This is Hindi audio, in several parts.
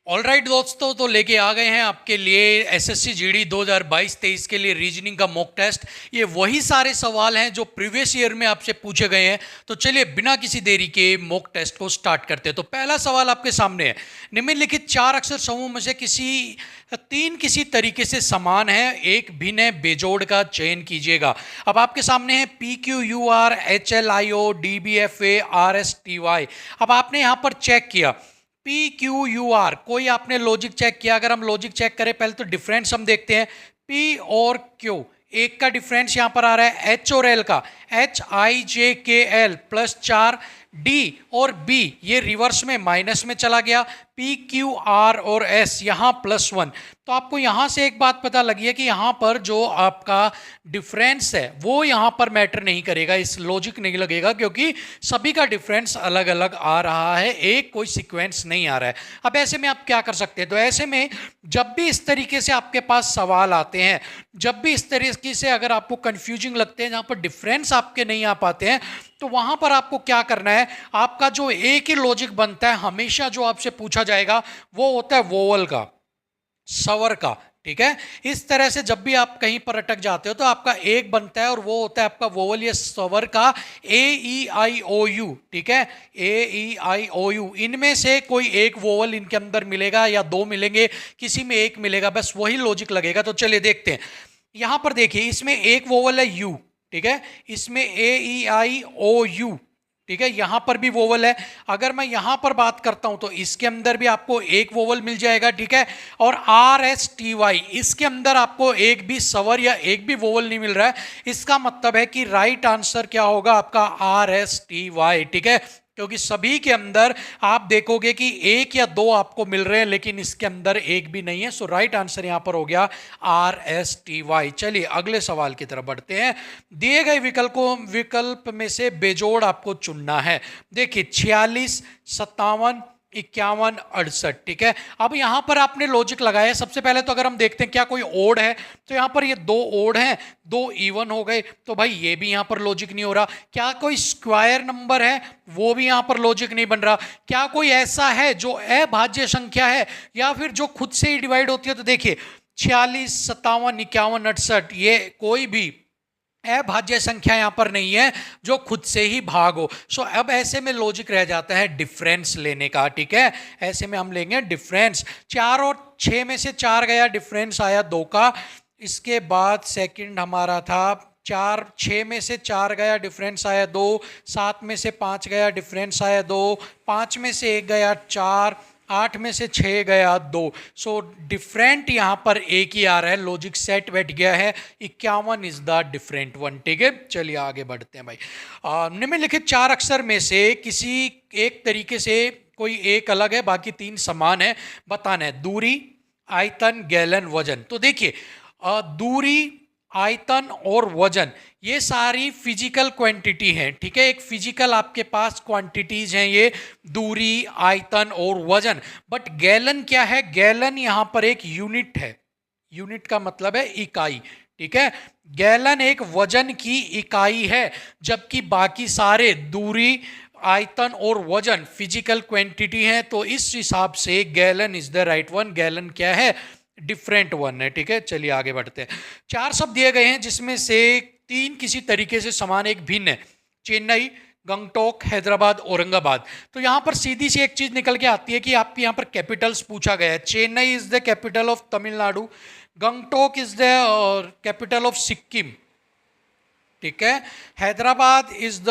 ऑलराइट दोस्तों, तो लेके आ गए हैं आपके लिए एसएससी जीडी 2022-23 के लिए रीजनिंग का मॉक टेस्ट। ये वही सारे सवाल हैं जो प्रीवियस ईयर में आपसे पूछे गए हैं। तो चलिए बिना किसी देरी के मॉक टेस्ट को स्टार्ट करते हैं। तो पहला सवाल आपके सामने है, निम्नलिखित चार अक्षर समूह में से किसी तरीके से समान है, एक भिन्न है, बेजोड़ का चयन कीजिएगा। अब आपके सामने है PQUR HLIO DBFA RSTY। अब आपने यहाँ पर चेक किया PQUR, कोई आपने लॉजिक चेक किया? अगर हम लॉजिक चेक करें, पहले तो डिफरेंस हम देखते हैं। P और Q, एक का डिफरेंस यहां पर आ रहा है H और L का, HIJKL +4, D और B ये रिवर्स में माइनस में चला गया, PQR और S यहाँ +1। तो आपको यहाँ से एक बात पता लगी है कि यहाँ पर जो आपका डिफरेंस है वो यहाँ पर मैटर नहीं करेगा, इस लॉजिक नहीं लगेगा, क्योंकि सभी का डिफरेंस अलग अलग आ रहा है, एक कोई सीक्वेंस नहीं आ रहा है। अब ऐसे में आप क्या कर सकते हैं? तो ऐसे में जब भी इस तरीके से आपके पास सवाल आते हैं, जब भी इस तरीके से अगर आपको कंफ्यूजिंग लगते हैं, जहाँ पर डिफरेंस आपके नहीं आ पाते हैं, तो वहां पर आपको क्या करना है, आपका जो एक ही लॉजिक बनता है, हमेशा जो आपसे पूछा जाएगा वो होता है वोवल का, स्वर का। ठीक है, इस तरह से जब भी आप कहीं पर अटक जाते हो तो आपका एक बनता है और वो होता है आपका वोवल या स्वर का AEIOU। ठीक है, AEIOU, इनमें से कोई एक वोवल इनके अंदर मिलेगा या दो मिलेंगे, किसी में एक मिलेगा, बस वही लॉजिक लगेगा। तो चलिए देखते हैं। यहां पर देखिए, इसमें एक वोवल है U, ठीक है, इसमें AEIOU, ठीक है, यहां पर भी वोवल है। अगर मैं यहां पर बात करता हूं तो इसके अंदर भी आपको एक वोवल मिल जाएगा, ठीक है, और RSTY, इसके अंदर आपको एक भी स्वर या एक भी वोवल नहीं मिल रहा है। इसका मतलब है कि राइट आंसर क्या होगा आपका RSTY। ठीक है, क्योंकि सभी के अंदर आप देखोगे कि एक या दो आपको मिल रहे हैं, लेकिन इसके अंदर एक भी नहीं है। सो राइट आंसर यहां पर हो गया RSTY। चलिए अगले सवाल की तरफ बढ़ते हैं। दिए गए विकल्प में से बेजोड़ आपको चुनना है। देखिए 46, 57, 51, 68। ठीक है, अब यहां पर आपने लॉजिक लगाया। सबसे पहले तो अगर हम देखते हैं क्या कोई ओड है, तो यहां पर ये दो ओड हैं, दो इवन हो गए, तो भाई ये भी यहां पर लॉजिक नहीं हो रहा। क्या कोई स्क्वायर नंबर है, वो भी यहां पर लॉजिक नहीं बन रहा। क्या कोई ऐसा है जो अभाज्य संख्या है या फिर जो खुद से ही डिवाइड होती है? तो देखिए 46, 57, 51, 68, ये कोई भी अभाज्य संख्या यहां पर नहीं है जो खुद से ही भाग हो। सो अब ऐसे में लॉजिक रह जाता है डिफरेंस लेने का। ठीक है, ऐसे में हम लेंगे डिफरेंस। 4 और 6 में से 4 गया, डिफरेंस आया 2 का। इसके बाद सेकंड हमारा था 4, 6 में से 4 गया, डिफरेंस आया 2, 7 में से 5 गया, डिफरेंस आया 2, 5 में से 1 गया 4, 8 में से 6 गया 2। सो डिफरेंट यहां पर एक ही आ रहा है, लॉजिक सेट बैठ गया है। 51 इज द डिफरेंट वन। ठीक है, चलिए आगे बढ़ते हैं भाई। निम्नलिखित 4 अक्षर में से किसी एक तरीके से कोई एक अलग है, बाकी 3 समान है, बताना है। दूरी, आयतन, गैलन, वजन। तो देखिए दूरी, आयतन और वजन ये सारी फिजिकल क्वांटिटी हैं। ठीक है, एक फिजिकल आपके पास क्वांटिटीज हैं ये, दूरी, आयतन और वजन। बट गैलन क्या है? गैलन यहां पर एक यूनिट है। यूनिट का मतलब है इकाई। ठीक है, गैलन एक वजन की इकाई है, जबकि बाकी सारे दूरी, आयतन और वजन फिजिकल क्वांटिटी हैं। तो इस हिसाब से gallon is the right one. Gallon क्या है? डिफरेंट वन है। ठीक है, चलिए आगे बढ़ते हैं। 4 शब्द दिए गए हैं जिसमें से 3 किसी तरीके से समान, एक भिन्न है। चेन्नई, गंगटोक, हैदराबाद, औरंगाबाद। तो यहां पर सीधी सी एक चीज निकल के आती है कि आपके यहां पर कैपिटल्स पूछा गया है। Chennai is the capital of Tamil Nadu, Gangtok is the capital of Sikkim, ठीक है, Hyderabad is the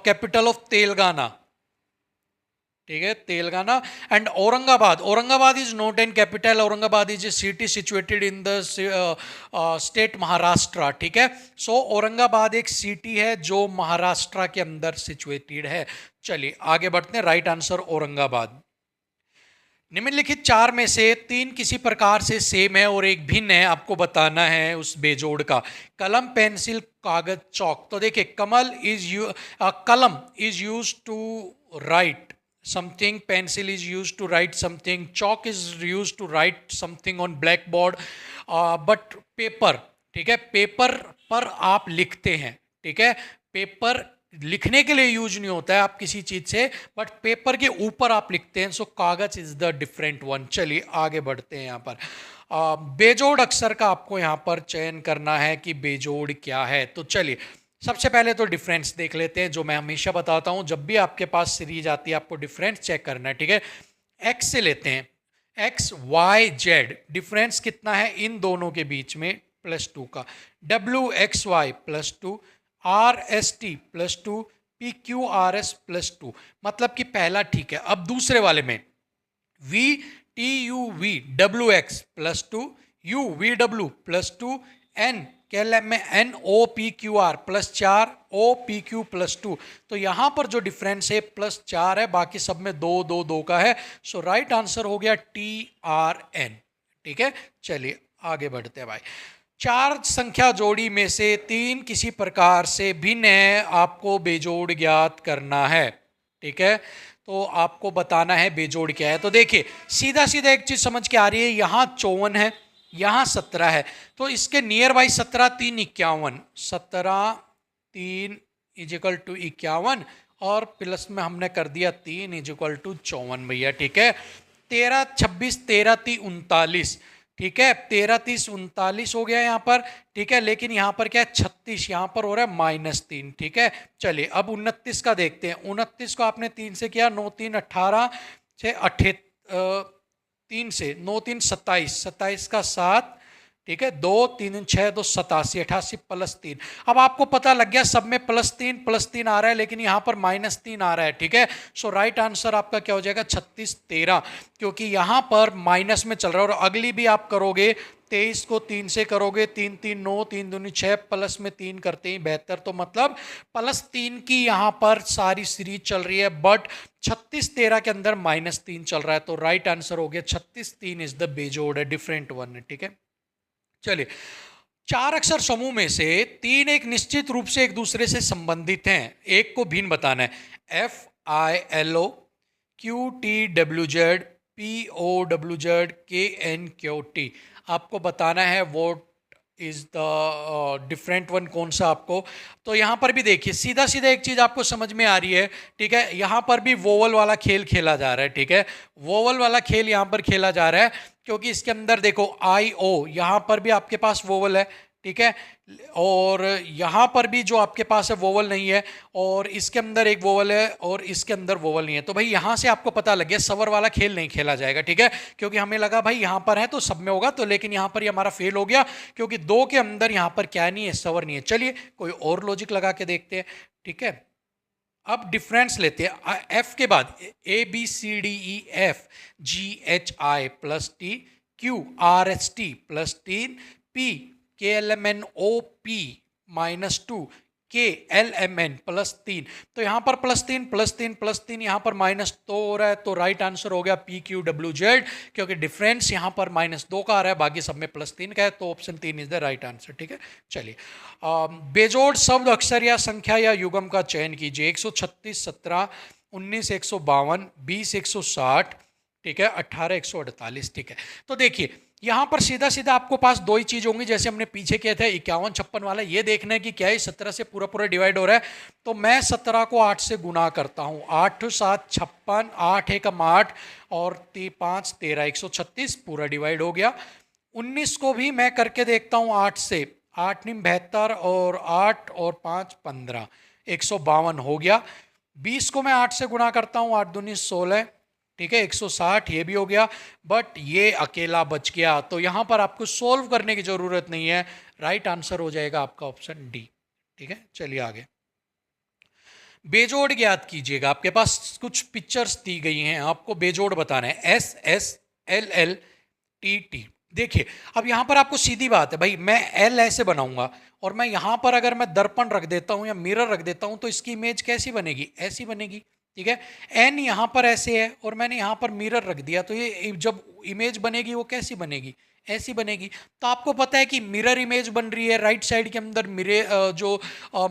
capital of Telangana, ठीक है, Telangana, and Aurangabad, Aurangabad is not an capital, Aurangabad is a city situated in the state Maharashtra. ठीक है, सो औरंगाबाद एक सिटी है जो महाराष्ट्र के अंदर सिचुएटेड है। चलिए आगे बढ़ते हैं। Right answer Aurangabad. निम्नलिखित 4 में से 3 किसी प्रकार से सेम है और एक भिन्न है, आपको बताना है उस बेजोड़ का। कलम, पेंसिल, कागज, चौक। तो देखिए kalam is use to write something, pencil is used to write something, chalk is used to write something on blackboard, but paper, ठीक है, पेपर पर आप लिखते हैं। ठीक है, पेपर लिखने के लिए यूज नहीं होता है आप किसी चीज से, बट पेपर के ऊपर आप लिखते हैं, सो कागज इज द डिफरेंट वन। चलिए आगे बढ़ते हैं। यहाँ पर बेजोड़ अक्षर का आपको यहाँ पर चयन करना है कि बेजोड़ क्या है। तो चलिए सबसे पहले तो डिफरेंस देख लेते हैं, जो मैं हमेशा बताता हूँ जब भी आपके पास सीरीज आती है आपको डिफरेंस चेक करना है, ठीक है। एक्स से लेते हैं, एक्स वाई जेड, डिफरेंस कितना है इन दोनों के बीच में, +2 का। W X Y +2, R S T +2, P Q R S +2, मतलब कि पहला ठीक है। अब दूसरे वाले में V T U V W X +2, U V W +2, N KLM में N O P Q R +4, O P Q +2। तो यहां पर जो डिफरेंस है +4 है, बाकी सब में 2 2 2 का है। सो राइट आंसर हो गया TRN, ठीक है। चलिए आगे बढ़ते हैं भाई। 4 संख्या जोड़ी में से 3 किसी प्रकार से भिन्न है, आपको बेजोड़ ज्ञात करना है, ठीक है। तो आपको बताना है बेजोड़ क्या है। तो देखिए सीधा सीधा एक चीज समझ के आ रही है, यहाँ 54 है, यहाँ 17 है, तो इसके नियर बाई 17 3 51, 17 3 = 51, और प्लस में हमने कर दिया 3 = 54 भैया, ठीक है। 13 26 13 3 39, ठीक है। 13 30 39 हो गया यहाँ पर, ठीक है। लेकिन यहाँ पर क्या है 36, यहाँ पर हो रहा है -3, ठीक है। चलिए अब 29 का देखते हैं। 29 को आपने 3 से किया, 9 3 18 से 3 से 9 3 27, 27 का 7, ठीक है। 2 3 6 2 87, 88 +3। अब आपको पता लग गया सब में +3 आ रहा है, लेकिन यहाँ पर -3 आ रहा है, ठीक है। सो राइट आंसर आपका क्या हो जाएगा 36 13, क्योंकि यहाँ पर माइनस में चल रहा है। और अगली भी आप करोगे 23 को 3 से करोगे, 3 3 9 3 दूनी 6, प्लस में 3 करते ही 72, तो मतलब +3 की यहाँ पर सारी सीरीज चल रही है, बट 36 13 के अंदर -3 चल रहा है। तो राइट आंसर हो गया 36 3 इज द बेजोड़ है, डिफरेंट वन है, ठीक है। चलिए 4 अक्षर समूह में से 3 एक निश्चित रूप से एक दूसरे से संबंधित हैं, एक को भिन्न बताना है। FILO QTWZ POWZ KNQT, आपको बताना है what is the different one, कौन सा आपको। तो यहाँ पर भी देखिए सीधा सीधा एक चीज आपको समझ में आ रही है, ठीक है। यहाँ पर भी वोवल वाला खेल खेला जा रहा है, ठीक है। वोवल वाला खेल यहाँ पर खेला जा रहा है, क्योंकि इसके अंदर देखो IO, यहाँ पर भी आपके पास वोवल है, ठीक है। और यहाँ पर भी जो आपके पास है वोवल नहीं है, और इसके अंदर एक वोवल है और इसके अंदर वोवल नहीं है। तो भाई यहाँ से आपको पता लग गया सवर वाला खेल नहीं खेला जाएगा, ठीक है। क्योंकि हमें लगा भाई यहाँ पर है तो सब में होगा, तो लेकिन यहाँ पर ये हमारा फेल हो गया, क्योंकि 2 के अंदर यहाँ पर क्या नहीं है, सवर नहीं है। चलिए कोई और लॉजिक लगा के देखते हैं, ठीक है। अब डिफरेंस लेते हैं। F के बाद ABCDEF GHI +T, Q RST +3, P KLMNOP -2, KLMN +3। तो यहाँ पर +3 +3 +3, यहाँ पर -2 हो रहा है, तो राइट आंसर हो गया PQWZ, क्योंकि डिफरेंस यहाँ पर -2 का आ रहा है, बाकी सब में +3 का है, तो option 3 is the right answer, ठीक है। चलिए बेजोड़ शब्द अक्षर या संख्या या युगम का चयन कीजिए। 136 17 19 152 20 160, ठीक है। 18 148, ठीक है। तो देखिए यहाँ पर सीधा सीधा आपको पास 2 ही चीज होंगी, जैसे हमने पीछे किया था 51 56 वाला। ये देखना है कि क्या है 17 से पूरा पूरा डिवाइड हो रहा है, तो मैं 17 को 8 से गुना करता हूँ। 8 7 56, 8 एकम 8 और 5 13, 136 पूरा डिवाइड हो गया। 19 को भी मैं करके देखता हूँ 8 से, 8 9 72 और 8 और 5 15, 152 हो गया। 20 को मैं 8 से गुना करता हूँ, 8 दूनी 16, ठीक है, 160, ये भी हो गया, बट ये अकेला बच गया। तो यहाँ पर आपको सोल्व करने की जरूरत नहीं है, राइट आंसर हो जाएगा आपका ऑप्शन डी, ठीक है। चलिए आगे, बेजोड़ ज्ञात कीजिएगा। आपके पास कुछ पिक्चर्स दी गई हैं, आपको बेजोड़ बताना है। SSLLTT, देखिए अब यहाँ पर आपको सीधी बात है भाई, मैं L ऐसे बनाऊंगा और मैं यहाँ पर अगर मैं दर्पण रख देता हूँ या मिरर रख देता हूँ, तो इसकी इमेज कैसी बनेगी, ऐसी बनेगी, ठीक है। N यहाँ पर ऐसे है और मैंने यहाँ पर मिरर रख दिया, तो ये जब इमेज बनेगी वो कैसी बनेगी, ऐसी बनेगी। तो आपको पता है कि मिरर इमेज बन रही है, राइट साइड के अंदर जो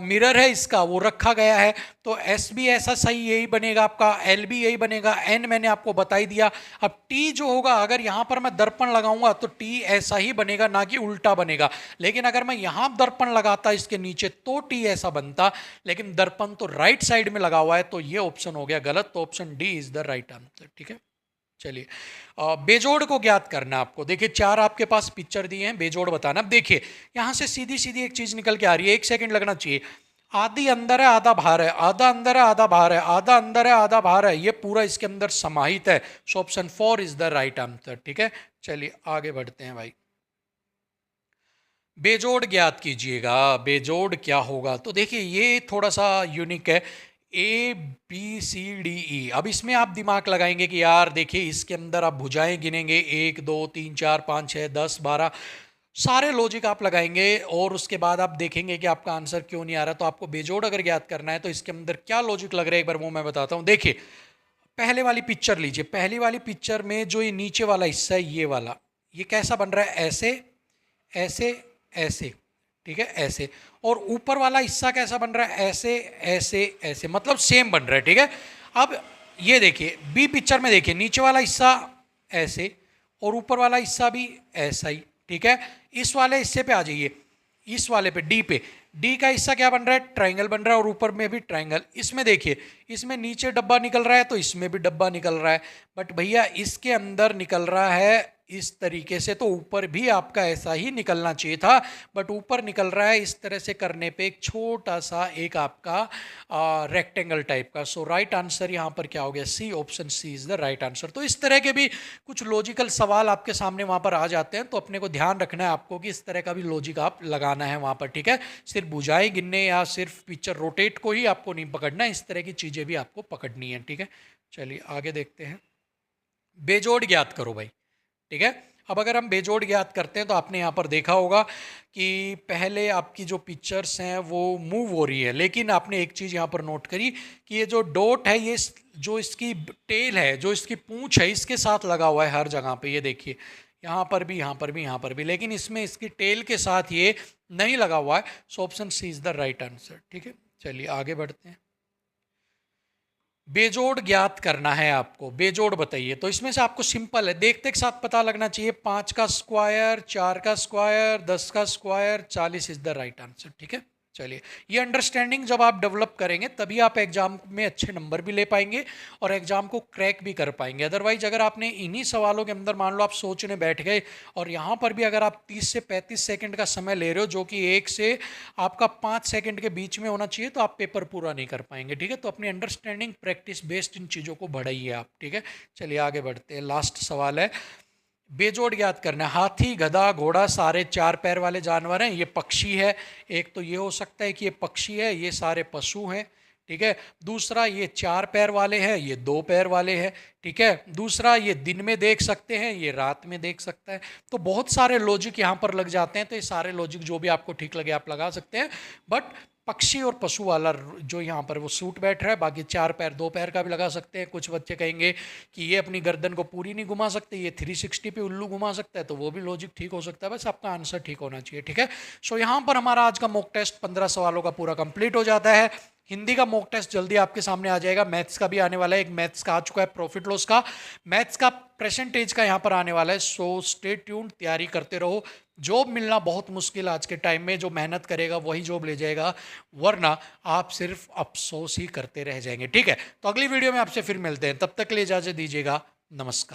मिरर है इसका वो रखा गया है। तो एस भी ऐसा सही यही बनेगा आपका, एल भी यही बनेगा, एन मैंने आपको बता ही दिया। अब टी जो होगा, अगर यहाँ पर मैं दर्पण लगाऊंगा तो टी ऐसा ही बनेगा, ना कि उल्टा बनेगा। लेकिन अगर मैं यहाँ दर्पण लगाता इसके नीचे तो टी ऐसा बनता, लेकिन दर्पण तो राइट साइड में लगा हुआ है, तो ये ऑप्शन हो गया गलत। तो option D is the right answer. ठीक है, चलिए बेजोड़ को ज्ञात करना आपको। देखिए 4 आपके पास पिक्चर दिए हैं, बेजोड़ बताना। अब देखिए यहां से सीधी सीधी एक चीज निकल के आ रही है, 1 सेकंड लगना चाहिए। आधी अंदर है आधा बाहर है, आधा अंदर है आधा बाहर है, आधा अंदर है आधा बाहर है, ये पूरा इसके अंदर समाहित है। So option 4 is the right answer. ठीक है, चलिए आगे बढ़ते हैं भाई। बेजोड़ ज्ञात कीजिएगा। बेजोड़ क्या होगा? तो देखिए ये थोड़ा सा यूनिक है। A B C D E. अब इसमें आप दिमाग लगाएंगे कि यार देखिए इसके अंदर आप भुजाएं गिनेंगे, 1 2 3 4 5 6 10 12, सारे लॉजिक आप लगाएंगे और उसके बाद आप देखेंगे कि आपका आंसर क्यों नहीं आ रहा। तो आपको बेजोड़ अगर ज्ञात करना है तो इसके अंदर क्या लॉजिक लग रहा है एक बार वो मैं बताता हूँ। देखिए पहले वाली पिक्चर लीजिए, पहली वाली पिक्चर में जो ये नीचे वाला हिस्सा है ये वाला, ये कैसा बन रहा है? ऐसे ऐसे ऐसे, ठीक है ऐसे। और ऊपर वाला हिस्सा कैसा बन रहा है? ऐसे ऐसे ऐसे, मतलब सेम बन रहा है। ठीक है, अब ये देखिए बी पिक्चर में देखिए नीचे वाला हिस्सा ऐसे और ऊपर वाला हिस्सा भी ऐसा ही। ठीक है, इस वाले हिस्से पे आ जाइए, इस वाले पे डी पे। डी का हिस्सा क्या बन रहा है? ट्रायंगल बन रहा है और ऊपर में भी ट्रायंगल। इसमें देखिए इसमें नीचे डब्बा निकल रहा है तो इसमें भी डब्बा निकल रहा है, बट भैया इसके अंदर निकल रहा है इस तरीके से, तो ऊपर भी आपका ऐसा ही निकलना चाहिए था, बट ऊपर निकल रहा है इस तरह से करने पे एक छोटा सा एक आपका रेक्टेंगल टाइप का। सो राइट आंसर यहाँ पर क्या हो गया? C, option C is the right answer. तो इस तरह के भी कुछ लॉजिकल सवाल आपके सामने वहाँ पर आ जाते हैं, तो अपने को ध्यान रखना है आपको कि इस तरह का भी लॉजिक आप लगाना है वहाँ पर। ठीक है, सिर्फ भुजाएं गिनने या सिर्फ पिक्चर रोटेट को ही आपको नहीं पकड़ना, इस तरह की चीज़ें भी आपको पकड़नी है। ठीक है, चलिए आगे देखते हैं। बेजोड़ ज्ञात करो भाई। ठीक है, अब अगर हम बेजोड़ ज्ञात करते हैं तो आपने यहाँ पर देखा होगा कि पहले आपकी जो पिक्चर्स हैं वो मूव हो रही है, लेकिन आपने एक चीज़ यहाँ पर नोट करी कि ये जो डॉट है ये जो इसकी टेल है, जो इसकी पूंछ है, इसके साथ लगा हुआ है हर जगह पे। ये देखिए यहाँ पर भी, यहाँ पर भी, यहाँ पर भी, लेकिन इसमें इसकी टेल के साथ ये नहीं लगा हुआ है। So option C is the right answer. ठीक है, चलिए आगे बढ़ते हैं। बेजोड़ ज्ञात करना है आपको, बेजोड़ बताइए। तो इसमें से आपको सिंपल है, देखते के साथ पता लगना चाहिए। 5 का स्क्वायर, 4 का स्क्वायर, 10 का square, 40 is the right answer. ठीक है, चलिए ये अंडरस्टैंडिंग जब आप डेवलप करेंगे तभी आप एग्जाम में अच्छे नंबर भी ले पाएंगे और एग्जाम को क्रैक भी कर पाएंगे। अदरवाइज अगर आपने इन्हीं सवालों के अंदर मान लो आप सोचने बैठ गए और यहाँ पर भी अगर आप 30 से 35 सेकंड का समय ले रहे हो, जो कि 1 से आपका 5 सेकंड के बीच में होना चाहिए, तो आप पेपर पूरा नहीं कर पाएंगे। ठीक है, तो अपनी अंडरस्टैंडिंग प्रैक्टिस बेस्ड इन चीज़ों को बढ़ाइए आप। ठीक है, चलिए आगे बढ़ते हैं। लास्ट सवाल है, बेजोड़ याद करना है। हाथी, गधा, घोड़ा सारे 4 पैर वाले जानवर हैं। ये पक्षी है, एक तो ये हो सकता है कि ये पक्षी है, ये सारे पशु हैं। ठीक है, दूसरा ये 4 पैर वाले हैं, ये 2 पैर वाले हैं। ठीक है, दूसरा ये दिन में देख सकते हैं, ये रात में देख सकता है। तो बहुत सारे लॉजिक यहाँ पर लग जाते हैं, तो ये सारे लॉजिक जो भी आपको ठीक लगे आप लगा सकते हैं, बट पक्षी और पशु वाला जो यहाँ पर वो सूट बैठ रहा है। बाकी 4 पैर 2 पैर का भी लगा सकते हैं। कुछ बच्चे कहेंगे कि ये अपनी गर्दन को पूरी नहीं घुमा सकते, ये 360 पे उल्लू घुमा सकता है, तो वो भी लॉजिक ठीक हो सकता है, बस आपका आंसर ठीक होना चाहिए। ठीक है, सो यहाँ पर हमारा आज का मॉक टेस्ट 15 सवालों का पूरा कंप्लीट हो जाता है। हिंदी का मॉक टेस्ट जल्दी आपके सामने आ जाएगा, मैथ्स का भी आने वाला है। एक मैथ्स का आ चुका है, प्रॉफिट लॉस का, मैथ्स का परसेंटेज का यहाँ पर आने वाला है। सो स्टे ट्यून्ड, तैयारी करते रहो। जॉब मिलना बहुत मुश्किल आज के टाइम में, जो मेहनत करेगा वही जॉब ले जाएगा, वरना आप सिर्फ अफसोस ही करते रह जाएंगे। ठीक है, तो अगली वीडियो में आपसे फिर मिलते हैं, तब तक के लिए इजाजत दीजिएगा। नमस्कार।